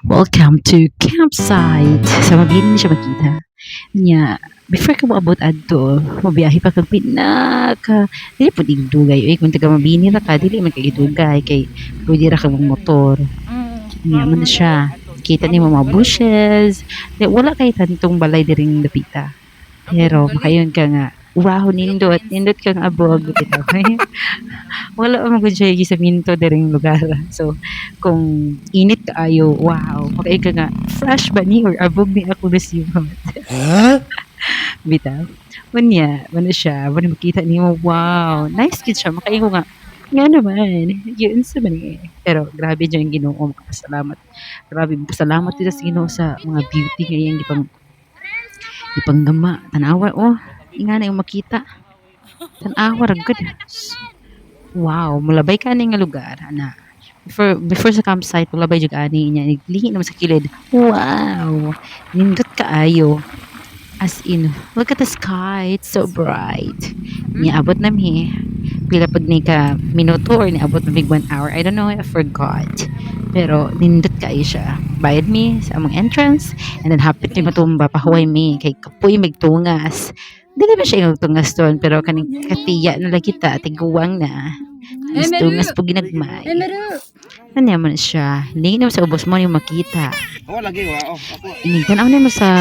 Welcome to campsite. Sa mabini siya makita. Nya, before ka moabot adto, mabiyahe pa kag pinaka. Dili pud igdugay. Kung taga mabini ra ka, dili man kay idugay kay pwede ra ka mong motor. Nya man siya. Kita ni mga bushes. Wala kay tantong balay diring dapita. Pero makayon ka nga. Wow, nindot. Nindot kang abog. Bitaw. Wala man gud siya sa minto diring lugar. So, kung init kaayo, wow, makay ka nga, fresh ba ni or abog ni ako resibo. Bitaw. Unya, ano siya, wala makita nimo, wow, nice gid siya. Makay ko nga naman, yun sa man eh. Pero grabe dyan yung Ginoo, makapasalamat. Grabe, pasalamat dito sa Ginoo sa mga beauty nga yung ipanggama. Tanawa, oh, nga na yung makita. Tanawa, ragod. Wow, mulabay ka ni nga lugar ana. Before sa campsite mulabay jud ani niya naglihi naman sa kilid. Wow, nindot kaayo. As in, look at the sky, it's so bright. Niabot na mi. Pila pag ni ka minuto or niabot na big 1 hour. I don't know, I forgot. Pero nindot kaayo siya. Bayad mi sa among entrance and then hapit mi matumba pahuway mi kay kapoy magtungas. Dili ba siya yung tungas doon pero kaning katiya na lagi ta tiguwang na. Tungas po ginagmay. Ano naman siya? Hindi naman sa ubos mo yung makita. Ini tanaw na mo sa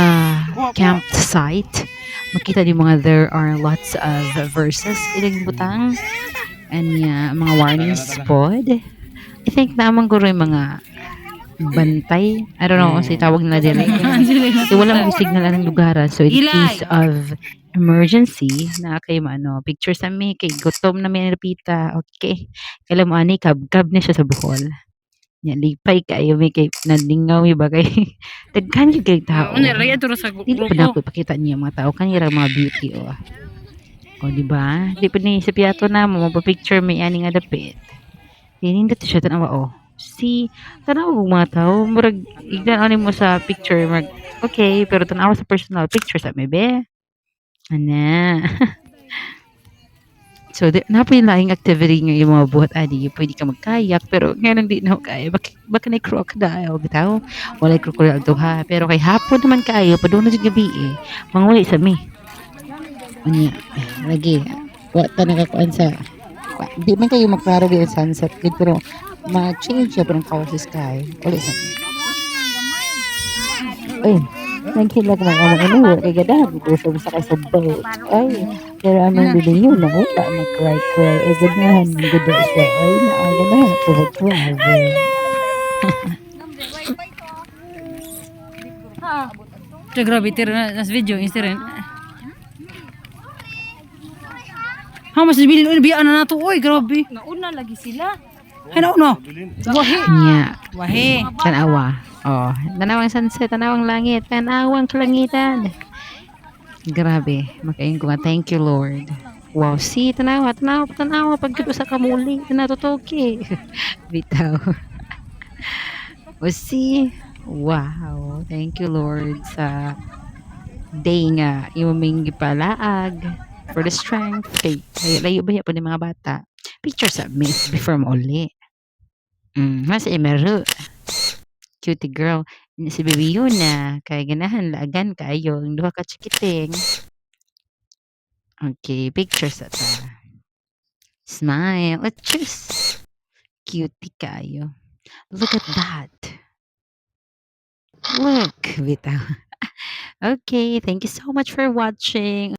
campsite. Makita di mga there are lots of verses ilang butang and mga warning spot. I think naman guro yung mga bantay. I don't know kung sa tawag nila dili. Wala mong signal anong lugaran. So in case of emergency na kay picture sa mi kay gutom na may napita. Okay. Kailan mo ani kab na siya sa Bohol. Nya lipay kayo may kay nalingaw ba kay daghan yung kay tao. Dili pa na ako ipakita niya mga tao kanira mga beauty oh. O di ba? Di pa ni sa piyato na mo picture may ani nga dapit. Dinindot siya tanawa oh. Si tanawa mga tao murag igdan ani mo sa picture murag okay pero tanawa sa personal picture sa be. Ana. So, napay laing activity nga yung mga buhat ani. Pwede ka magkayak, pero ngayon di na ako kaya. Baka na crocodile, bitaw. Wala crocodile to ha. Pero kay hapon naman kayo, pa doon na sa gabi eh. Manguli sa mi. Anya, lagi. Wata nakakuan sa, di man kayo magklaro di ang sunset. Pero, ma-change siya parang color sa sky. Uli sa mi. Ay, naghilag mga amang inuwa. Kaya gadahan, ito siya sa kay sa boat. Ay, pero anong bili yun na wala mag-cry-cry. Ay, ganahan, gada siya. Ay, ganahan, grabe. Ito grabe, tira na sa video, Instagram. How much bilin? Uy, biyaan na nato. Uy, grabe. Nauna lagi sila. Ay, nauna. Wahi. Nya, Wahi. tanawa. Oh, tanawang sunset, tanawang langit, tanawang kalangitan. Grabe, makain ko nga. Thank you, Lord. Wow, see, tanawa, pag sa kamuli, natutoki. Bitaw. O see, wow, thank you, Lord, sa day nga, imaming gipalaag, for the strength, kay layo ba po ni mga bata. Picture sa miss before mo uli. Mas emeru. Cutie girl. Si Baby Yuna. Kaya ganahan laagan kayo. Ang duha ka chikiting. Okay, picture sa ta. Smile. Cheers. Cutie kayo. Look at that. Look. Bitaw. Okay, thank you so much for watching.